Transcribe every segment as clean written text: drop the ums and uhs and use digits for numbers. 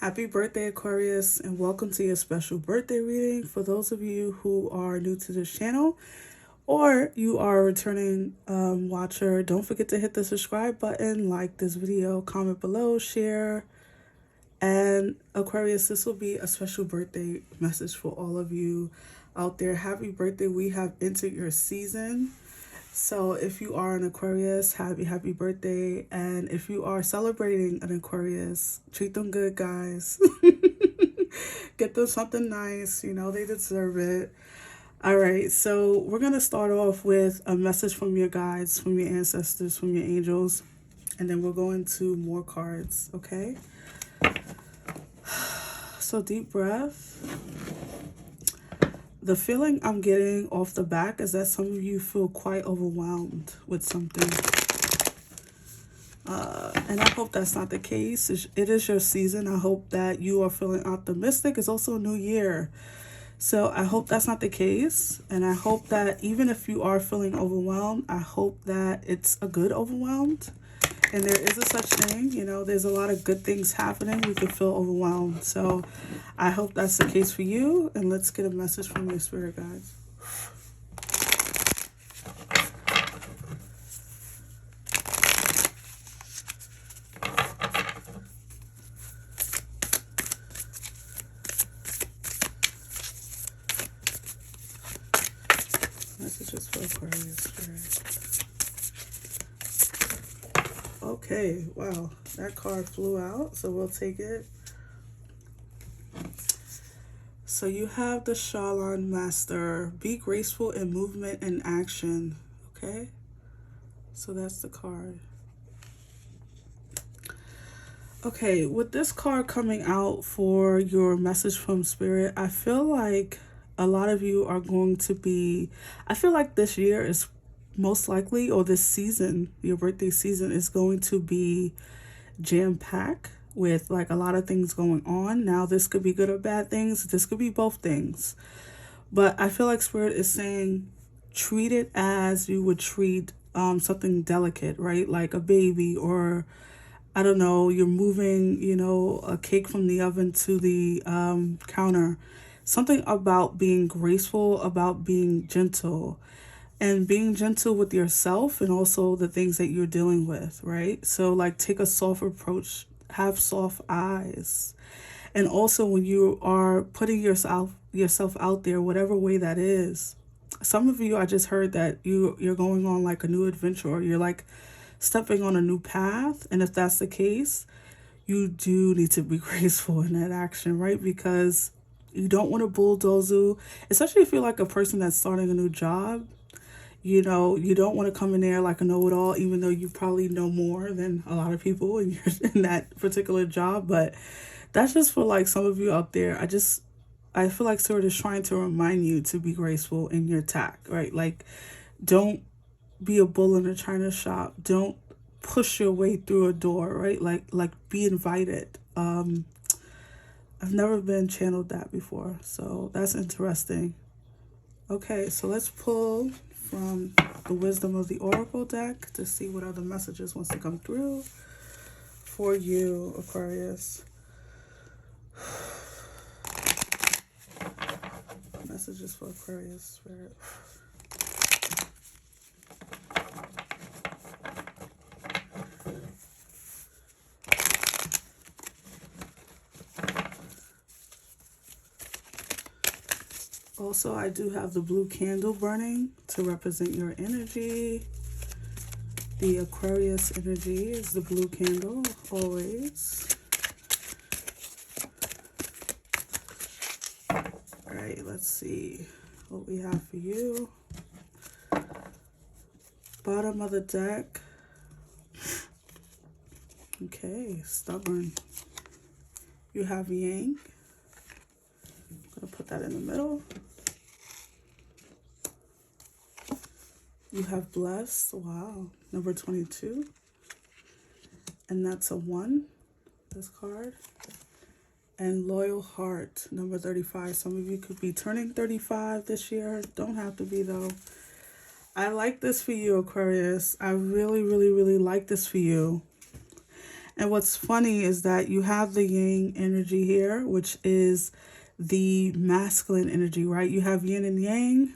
Happy birthday, Aquarius, and welcome to your special birthday reading. For those of you who are new to this channel or you are a returning watcher, don't forget to hit the subscribe button, like this video, comment below, share. And Aquarius, this will be a special birthday message for all of you out there. Happy birthday. We have entered your season. So if you are an Aquarius, happy birthday. And if you are celebrating an Aquarius, treat them good, guys. Get them something nice. You know, they deserve it. All right, so we're going to start off with a message from your guides, from your ancestors, from your angels. And then we'll go into more cards, okay? So deep breath. The feeling I'm getting off the back is that some of you feel quite overwhelmed with something. And I hope that's not the case. It is your season. I hope that you are feeling optimistic. It's also a new year. So I hope that's not the case. And I hope that even if you are feeling overwhelmed, I hope that it's a good overwhelmed. And there is a such thing, you know, there's a lot of good things happening. We can feel overwhelmed. So I hope that's the case for you. And let's get a message from your spirit guides. Messages for Aquarius spirit. Okay, wow, that card flew out, so we'll take it. So you have the Shalon Master. Be graceful in movement and action, okay? So that's the card. Okay, with this card coming out for your message from Spirit, I feel like a lot of you are going to be, I feel like this year is most likely, or this season, your birthday season is going to be jam-packed with like a lot of things going on. Now, this could be good or bad things. This could be both things. But I feel like Spirit is saying, treat it as you would treat something delicate, right? Like a baby, or I don't know, you're moving, you know, a cake from the oven to the counter. Something about being graceful, about being gentle. And being gentle with yourself and also the things that you're dealing with, right? So like take a soft approach, have soft eyes. And also when you are putting yourself out there, whatever way that is. Some of you, I just heard that you're going on like a new adventure, or you're like stepping on a new path. And if that's the case, you do need to be graceful in that action, right? Because you don't want to bulldoze you, especially if you're like a person that's starting a new job. You know, you don't want to come in there like a know-it-all, even though you probably know more than a lot of people in, in that particular job. But that's just for like some of you out there. I feel like Spirit is trying to remind you to be graceful in your tack, right? Like, don't be a bull in a china shop. Don't push your way through a door, right? Like be invited. I've never been channeled that before, so that's interesting. Okay, so let's pull from the Wisdom of the Oracle deck to see what other messages wants to come through for you, Aquarius. Messages for Aquarius spirit. Also, I do have the blue candle burning to represent your energy. The Aquarius energy is the blue candle, always. All right, let's see what we have for you. Bottom of the deck. Okay, stubborn. You have Yang. I'm going to put that in the middle. You have blessed, wow, number 22. And that's a 1, this card. And loyal heart, number 35. Some of you could be turning 35 this year. Don't have to be though. I like this for you, Aquarius. I really, really, really like this for you. And what's funny is that you have the yang energy here, which is the masculine energy, right? You have yin and yang.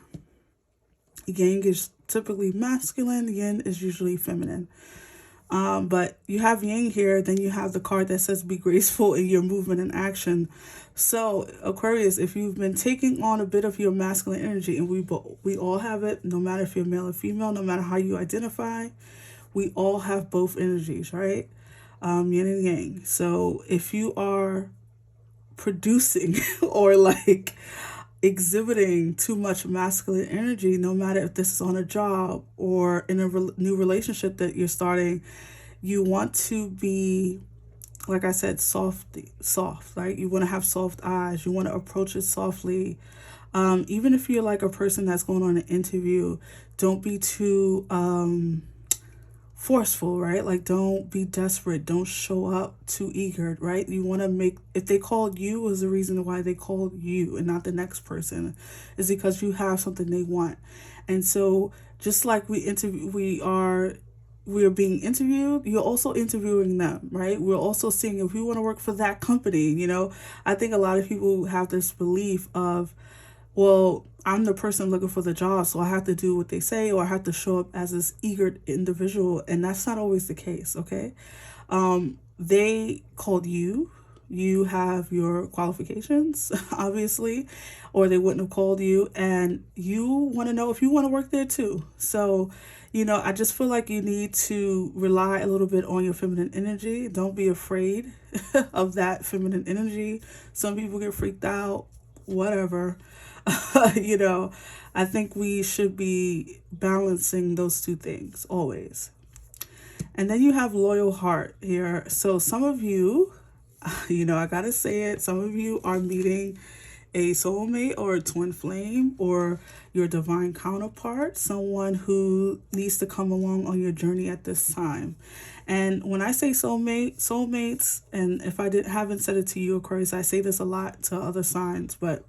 Yang is typically masculine, yin is usually feminine. But you have yang here, then you have the card that says be graceful in your movement and action. So Aquarius, if you've been taking on a bit of your masculine energy, and we all have it, no matter if you're male or female, no matter how you identify, we all have both energies, right? Yin and yang. So if you are producing or like exhibiting too much masculine energy, no matter if this is on a job or in a new relationship that you're starting, you want to be, like I said, soft, right? You want to have soft eyes. You want to approach it softly. Even if you're like a person that's going on an interview, don't be too forceful, right? Like, don't be desperate. Don't show up too eager, right? You want to make, if they called you, was the reason why they called you and not the next person, is because you have something they want. And so, just like we are being interviewed, you're also interviewing them, right? We're also seeing if we want to work for that company. I think a lot of people have this belief of, well, I'm the person looking for the job, so I have to do what they say, or I have to show up as this eager individual, and that's not always the case, okay? They called you. You have your qualifications, obviously, or they wouldn't have called you, and you want to know if you want to work there too. So, I just feel like you need to rely a little bit on your feminine energy. Don't be afraid of that feminine energy. Some people get freaked out, whatever. I think we should be balancing those two things always. And then you have loyal heart here. So some of you, I gotta say it, some of you are meeting a soulmate or a twin flame or your divine counterpart, someone who needs to come along on your journey at this time. And when I say soulmates, and if haven't said it to you, Aquarius, I say this a lot to other signs, but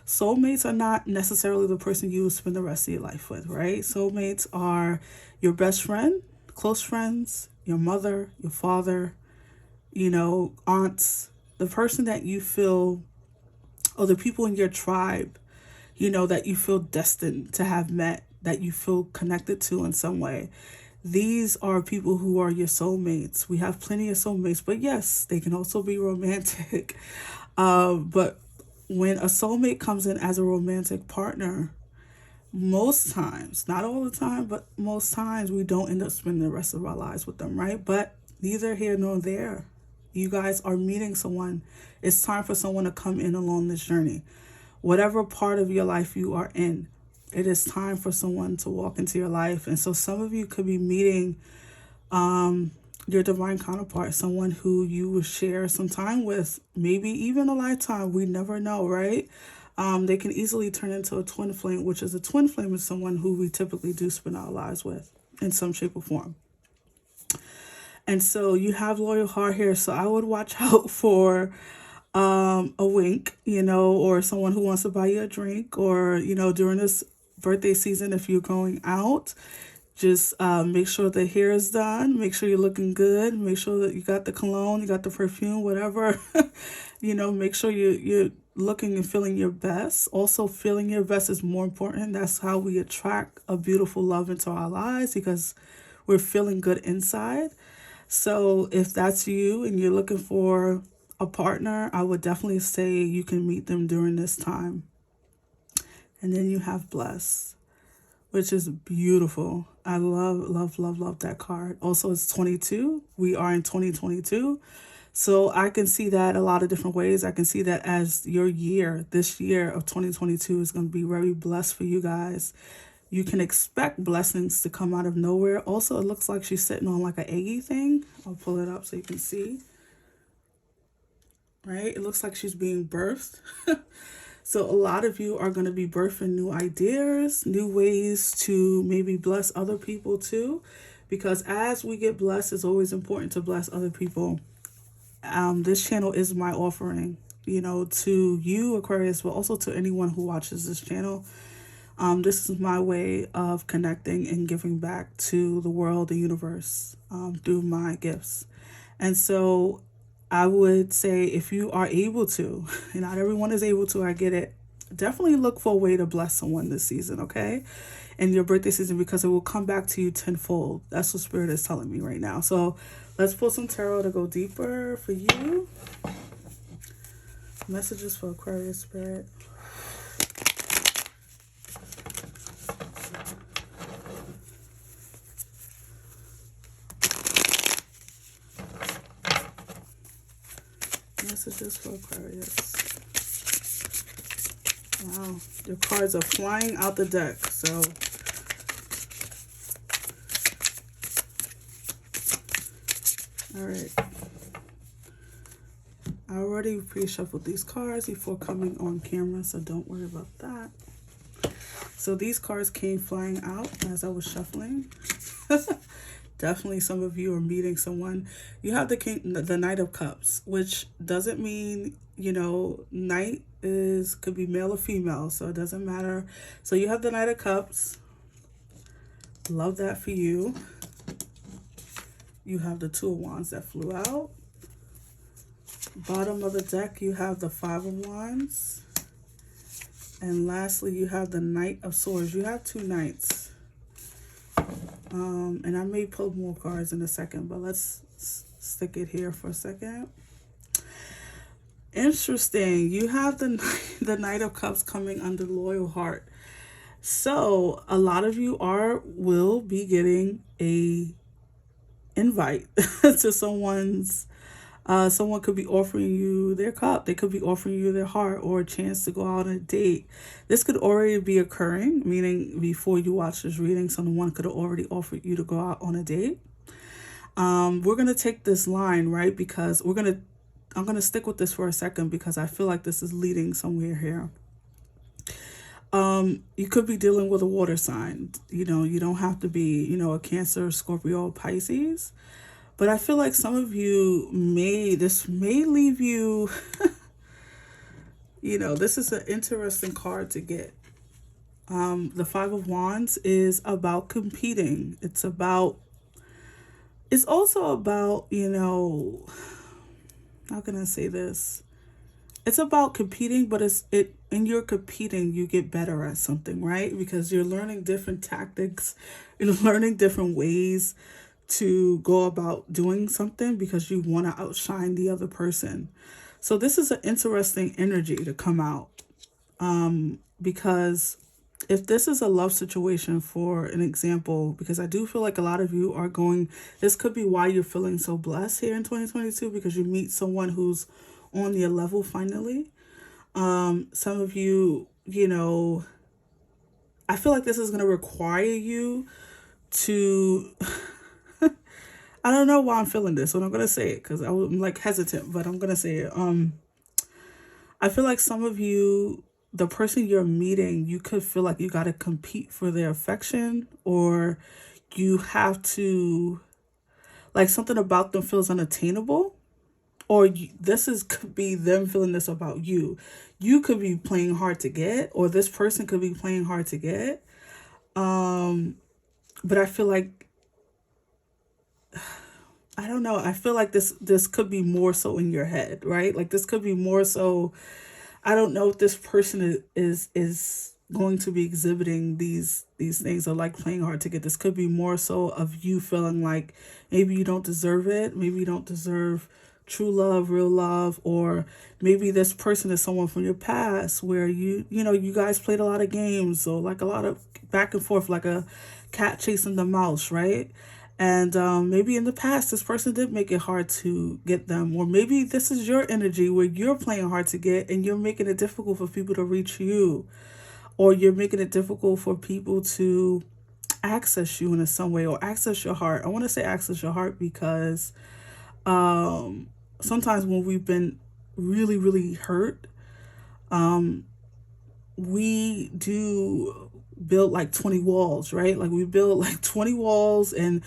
soulmates are not necessarily the person you will spend the rest of your life with, right? Soulmates are your best friend, close friends, your mother, your father, aunts, the person that you feel, or the people in your tribe, that you feel destined to have met, that you feel connected to in some way. These are people who are your soulmates. We have plenty of soulmates, but yes, they can also be romantic. But when a soulmate comes in as a romantic partner, most times, not all the time, but most times we don't end up spending the rest of our lives with them, right? But neither here nor there. You guys are meeting someone. It's time for someone to come in along this journey. Whatever part of your life you are in, it is time for someone to walk into your life. And so some of you could be meeting your divine counterpart, someone who you will share some time with, maybe even a lifetime. We never know, right? They can easily turn into a twin flame, which is a twin flame is someone who we typically do spend our lives with in some shape or form. And so you have loyal heart here. So I would watch out for a wink, or someone who wants to buy you a drink, or, during this birthday season, if you're going out, just make sure the hair is done, make sure you're looking good, make sure that you got the cologne, you got the perfume, whatever, make sure you're looking and feeling your best. Also, feeling your best is more important. That's how we attract a beautiful love into our lives, because we're feeling good inside. So if that's you and you're looking for a partner, I would definitely say you can meet them during this time. And then you have bless, which is beautiful. I love that card. Also, it's 22. We are in 2022. So I can see that a lot of different ways. I can see that as your year, this year of 2022 is going to be very blessed for you guys. You can expect blessings to come out of nowhere. Also, it looks like she's sitting on like an eggy thing. I'll pull it up so you can see. Right? It looks like she's being birthed. So a lot of you are going to be birthing new ideas, new ways to maybe bless other people too. Because as we get blessed, it's always important to bless other people. This channel is my offering, to you, Aquarius, but also to anyone who watches this channel. This is my way of connecting and giving back to the world, the universe, through my gifts. And so I would say if you are able to, and not everyone is able to, I get it, definitely look for a way to bless someone this season, okay? In your birthday season, because it will come back to you tenfold. That's what Spirit is telling me right now. So let's pull some tarot to go deeper for you. Messages for Aquarius Spirit. Messages for Aquarius. Wow, your cards are flying out the deck. So all right. I already pre-shuffled these cards before coming on camera, so don't worry about that. So these cards came flying out as I was shuffling. Definitely some of you are meeting someone. You have the Knight of Cups, which doesn't mean, Knight could be male or female, so it doesn't matter. So you have the Knight of Cups. Love that for you. You have the Two of Wands that flew out. Bottom of the deck, you have the Five of Wands. And lastly, you have the Knight of Swords. You have two Knights. And I may pull more cards in a second, but let's stick it here for a second. Interesting. You have the Knight of Cups coming under Loyal Heart. So a lot of you will be getting a invite to someone's. Someone could be offering you their cup. They could be offering you their heart or a chance to go out on a date. This could already be occurring, meaning before you watch this reading, someone could have already offered you to go out on a date. We're going to take this line, right? Because I'm going to stick with this for a second because I feel like this is leading somewhere here. You could be dealing with a water sign. You don't have to be, a Cancer, Scorpio, or Pisces. But I feel like some of you this may leave you, this is an interesting card to get. The Five of Wands is about competing. It's also about, how can I say this? It's about competing, but in your competing, you get better at something, right? Because you're learning different tactics, you're learning different ways to go about doing something because you want to outshine the other person. So this is an interesting energy to come out. Because if this is a love situation, for an example, because I do feel like a lot of you are this could be why you're feeling so blessed here in 2022, because you meet someone who's on your level finally. Some of you, I feel like this is going to require you to I don't know why I'm feeling this, but I'm going to say it because I'm hesitant, but I'm going to say it. I feel like some of you, the person you're meeting, you could feel like you got to compete for their affection, or you have to, something about them feels unattainable, or could be them feeling this about you. You could be playing hard to get, or this person could be playing hard to get. But I feel like, I don't know. I feel like this could be more so in your head, right? This could be more so. I don't know if this person is going to be exhibiting these things, or playing hard to get. This could be more so of you feeling like maybe you don't deserve it. Maybe you don't deserve true love, real love, or maybe this person is someone from your past where you guys played a lot of games, or a lot of back and forth, like a cat chasing the mouse, right? And maybe in the past, this person did make it hard to get them. Or maybe this is your energy where you're playing hard to get and you're making it difficult for people to reach you. Or you're making it difficult for people to access you in some way, or access your heart. I want to say access your heart because sometimes when we've been really, really hurt, we do build 20 walls, right? We build 20 walls, and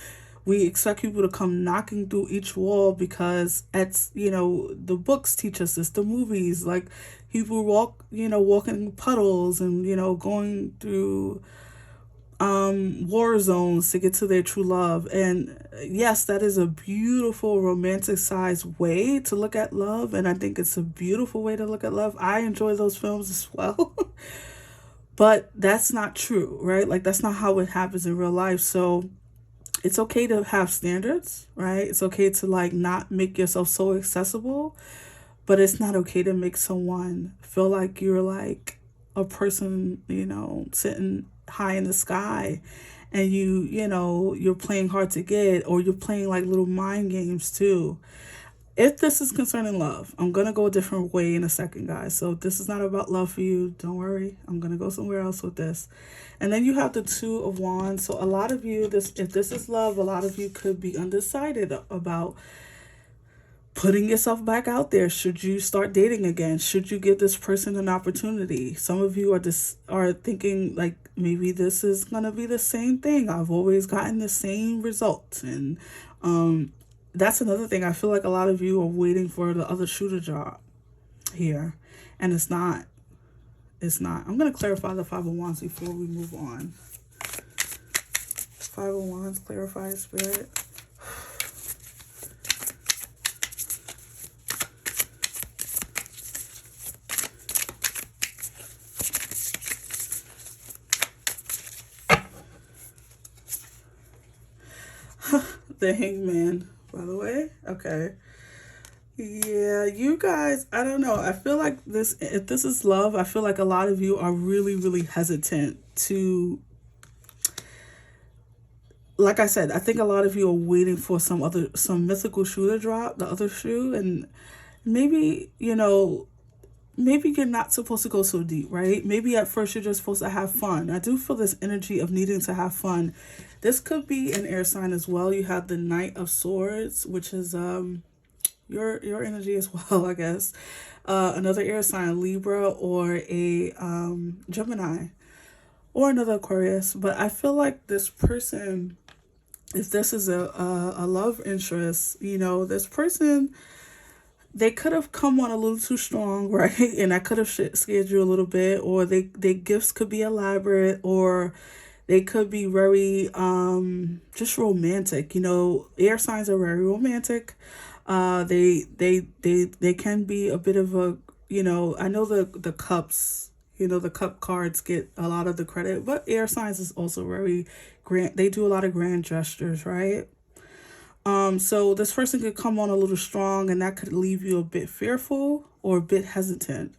we expect people to come knocking through each wall because the books teach us this, the movies, people walking puddles and, going through war zones to get to their true love. And yes, that is a beautiful romanticized way to look at love, and I think it's a beautiful way to look at love. I enjoy those films as well. But that's not true, right? Like, that's not how it happens in real life. So it's okay to have standards, right? It's okay to like not make yourself so accessible, but it's not okay to make someone feel like you're like a person, sitting high in the sky, and you're playing hard to get, or you're playing like little mind games too. If this is concerning love, I'm gonna go a different way in a second, guys. So if this is not about love for you, don't worry. I'm gonna go somewhere else with this. And then you have the Two of Wands. So a lot of you, if this is love, a lot of you could be undecided about putting yourself back out there. Should you start dating again? Should you give this person an opportunity? Some of you are thinking like, maybe this is gonna be the same thing. I've always gotten the same results, and that's another thing. I feel like a lot of you are waiting for the other shoe to drop here, and it's not. It's not. I'm gonna clarify the Five of Wands before we move on. Five of Wands, clarify spirit. The Hangman, by the way. Okay. Yeah, you guys, I don't know. I feel like if this is love, I feel like a lot of you are really, really hesitant to, like I said, I think a lot of you are waiting for some mythical shoe to drop, the other shoe, and maybe, maybe you're not supposed to go so deep, right? Maybe at first you're just supposed to have fun. I do feel this energy of needing to have fun. This could be an air sign as well. You have the Knight of Swords, which is your energy as well, I guess. Another air sign, Libra, or a Gemini, or another Aquarius. But I feel like this person, if this is a love interest, this person, they could have come on a little too strong, right? And I could have scared you a little bit, or their gifts could be elaborate, or they could be very just romantic. Air signs are very romantic. They can be a bit of a, I know the cups, the cup cards get a lot of the credit, but air signs is also very grand. They do a lot of grand gestures, right? So this person could come on a little strong, and that could leave you a bit fearful or a bit hesitant.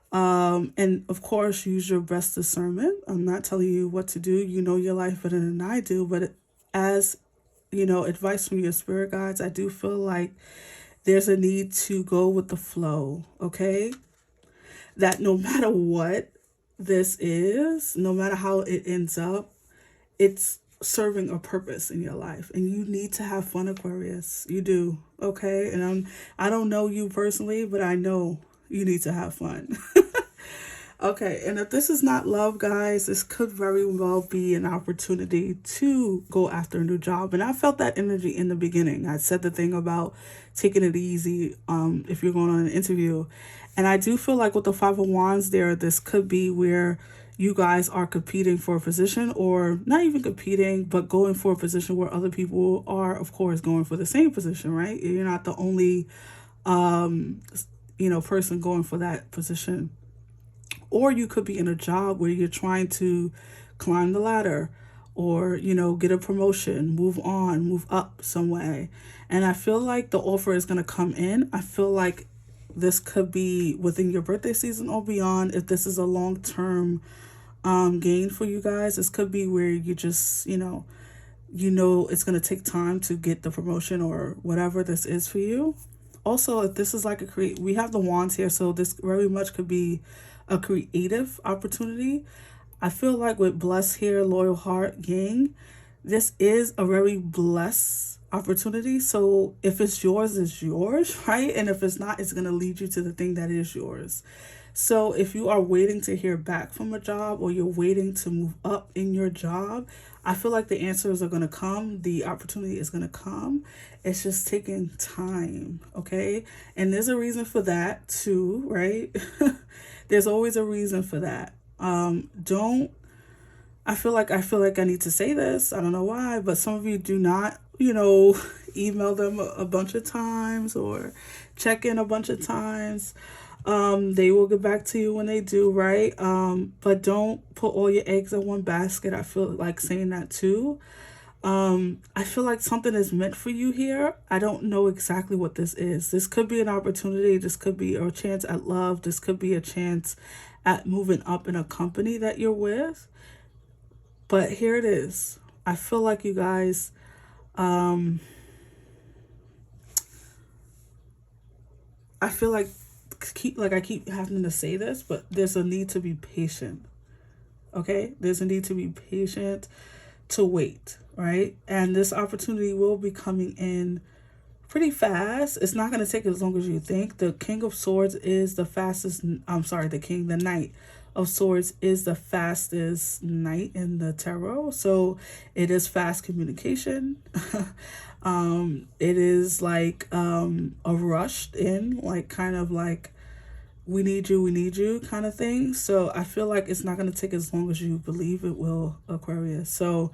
And of course, use your best discernment. I'm not telling you what to do. You know your life better than I do, but as advice from your spirit guides, I do feel like there's a need to go with the flow, okay? That no matter what this is, no matter how it ends up, it's serving a purpose in your life, and you need to have fun, Aquarius. You do, okay? And I don't know you personally, but I know you need to have fun. Okay, and if this is not love, guys, this could very well be an opportunity to go after a new job. And I felt that energy in the beginning. I said the thing about taking it easy if you're going on an interview. And I do feel like with the Five of Wands there, this could be where you guys are competing for a position, or not even competing, but going for a position where other people are, of course, going for the same position, right? You're not the only, person going for that position. Or you could be in a job where you're trying to climb the ladder, or, get a promotion, move on, move up some way. And I feel like the offer is going to come in. I feel like this could be within your birthday season or beyond. If this is a long-term gain for you guys, this could be where you just, it's going to take time to get the promotion or whatever this is for you. Also, if this is like we have the wands here, so this very much could be a creative opportunity. I feel like with blessed here, loyal heart, yang, this is a very blessed opportunity. So if it's yours, right? And if it's not, it's going to lead you to the thing that is yours. So if you are waiting to hear back from a job, or you're waiting to move up in your job, I feel like the answers are going to come. The opportunity is going to come. It's just taking time, okay? And there's a reason for that too, right? There's always a reason for that. I feel like I need to say this. I don't know why, but some of you do not, you know, email them a bunch of times or check in a bunch of times. They will get back to you when they do, right? But don't put all your eggs in one basket. I feel like saying that too. I feel like something is meant for you here. I don't know exactly what this is. This could be an opportunity. This could be a chance at love. This could be a chance at moving up in a company that you're with. But here it is. I feel like you guys, I feel like I keep having to say this, but there's a need to be patient. Okay? There's a need to be patient, to wait, right? And this opportunity will be coming in pretty fast. It's not going to take as long as you think. The King of Swords is the fastest. I'm sorry, the Knight of Swords is the fastest knight in the tarot. So it is fast communication. It is like a rushed in, like kind of like we need you kind of thing. So I feel like it's not going to take as long as you believe it will, Aquarius. So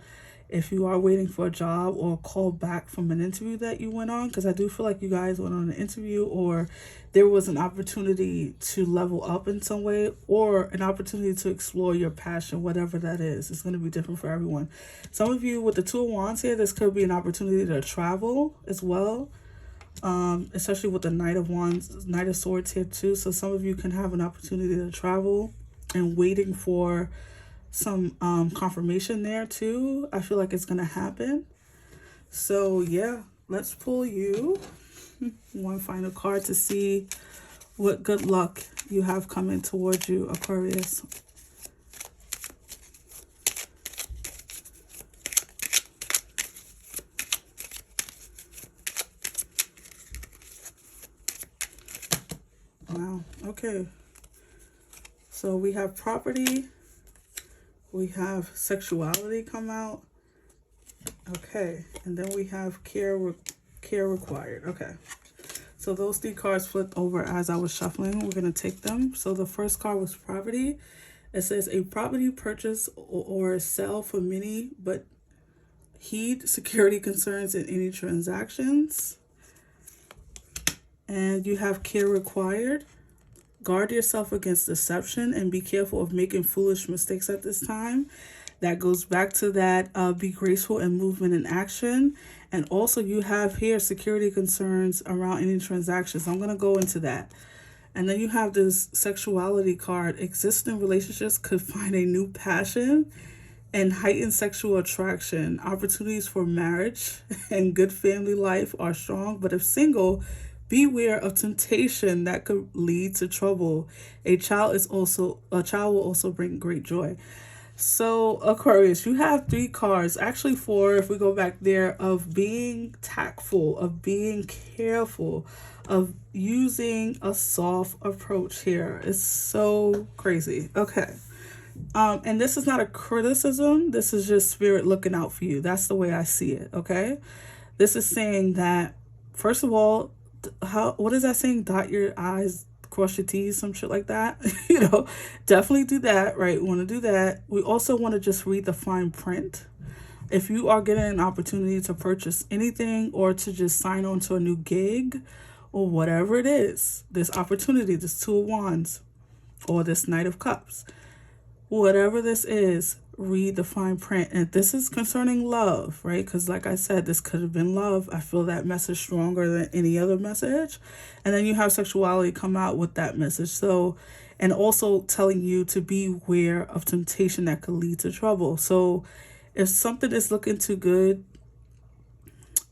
if you are waiting for a job or a call back from an interview that you went on, because I do feel like you guys went on an interview or there was an opportunity to level up in some way or an opportunity to explore your passion, whatever that is. It's going to be different for everyone. Some of you with the Two of Wands here, this could be an opportunity to travel as well. Especially with the Knight of Wands, Knight of Swords here too. So some of you can have an opportunity to travel and waiting for some confirmation there too. I feel like it's gonna happen. So yeah, let's pull you one final card to see what good luck you have coming towards you, Aquarius. Wow. Okay. So we have property. We have sexuality come out. Okay. And then we have care required. Okay. So those three cards flipped over as I was shuffling. We're going to take them. So the first card was property. It says a property purchase or sell for many, but heed security concerns in any transactions. And you have care required. Guard yourself against deception and be careful of making foolish mistakes at this time. That goes back to that be graceful in movement and action. And also you have here security concerns around any transactions. I'm going to go into that. And then you have this sexuality card. Existing relationships could find a new passion and heightened sexual attraction. Opportunities for marriage and good family life are strong, but if single, beware of temptation that could lead to trouble. A child will also bring great joy. So Aquarius, you have three cards, actually four if we go back there, of being tactful, of being careful, of using a soft approach here. It's so crazy. Okay. And this is not a criticism. This is just spirit looking out for you. That's the way I see it. Okay. This is saying that, first of all, what is that saying? Dot your I's, cross your T's, some shit like that. Definitely do that, right? We want to do that. We also want to just read the fine print. If you are getting an opportunity to purchase anything or to just sign on to a new gig or whatever it is, this opportunity, this Two of Wands or this Knight of Cups, whatever this is, read the fine print. And this is concerning love, right? Because like I said, this could have been love. I feel that message stronger than any other message. And then you have sexuality come out with that message. So, and also telling you to beware of temptation that could lead to trouble. So if something is looking too good,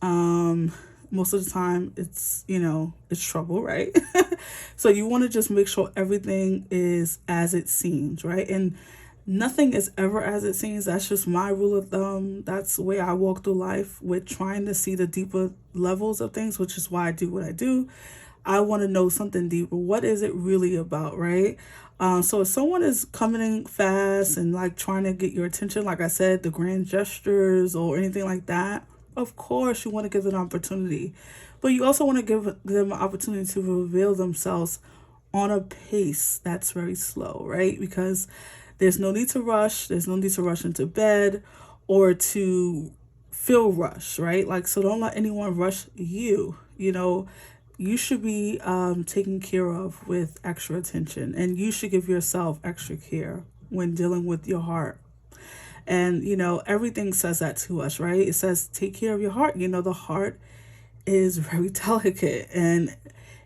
most of the time it's trouble, right? So you want to just make sure everything is as it seems, right? And nothing is ever as it seems. That's just my rule of thumb. That's the way I walk through life, with trying to see the deeper levels of things, which is why I do what I do. I want to know something deeper. What is it really about, right? So if someone is coming in fast and like trying to get your attention, like I said, the grand gestures or anything like that, of course you want to give them an opportunity. But you also want to give them an opportunity to reveal themselves on a pace that's very slow, right? Because There's no need to rush. There's no need to rush into bed or to feel rushed, right? Like, so don't let anyone rush you. You know, you should be taken care of with extra attention, and you should give yourself extra care when dealing with your heart. And, everything says that to us, right? It says, take care of your heart. The heart is very delicate. And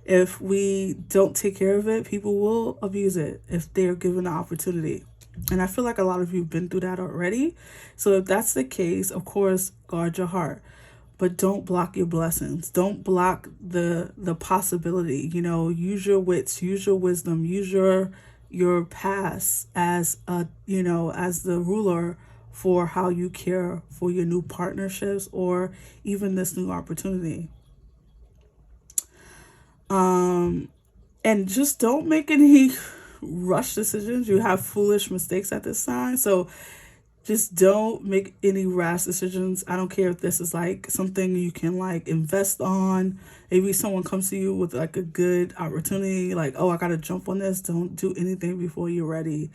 if we don't take care of it, people will abuse it if they're given the opportunity. And I feel like a lot of you have been through that already. So if that's the case, of course, guard your heart. But don't block your blessings. Don't block the possibility. Use your wits, use your wisdom, use your past as as the ruler for how you care for your new partnerships or even this new opportunity. And just don't make any rush decisions. You have foolish mistakes at this time. So just don't make any rash decisions. I don't care if this is like something you can like invest on. Maybe someone comes to you with like a good opportunity, like, oh, I got to jump on this. Don't do anything before you're ready,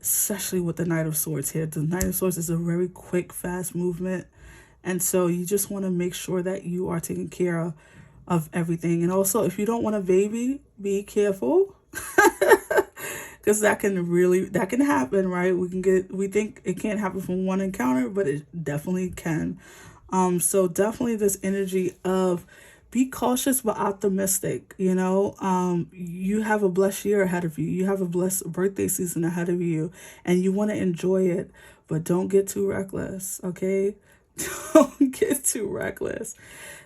especially with the Knight of Swords here. The Knight of Swords is a very quick, fast movement. And so you just want to make sure that you are taking care of everything. And also, if you don't want a baby, be careful. Because that can happen, right? We think it can't happen from one encounter, but it definitely can. So definitely this energy of be cautious but optimistic. You have a blessed year ahead of you. You have a blessed birthday season ahead of you, and you want to enjoy it, but don't get too reckless, okay? Don't get too reckless.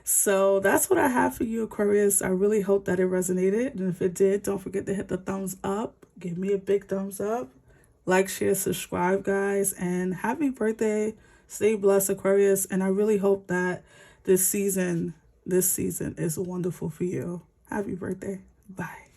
So that's what I have for you, Aquarius. I really hope that it resonated. And if it did, don't forget to hit the thumbs up. Give me a big thumbs up. Like, share, subscribe, guys. And happy birthday. Stay blessed, Aquarius. And I really hope that this season is wonderful for you. Happy birthday. Bye.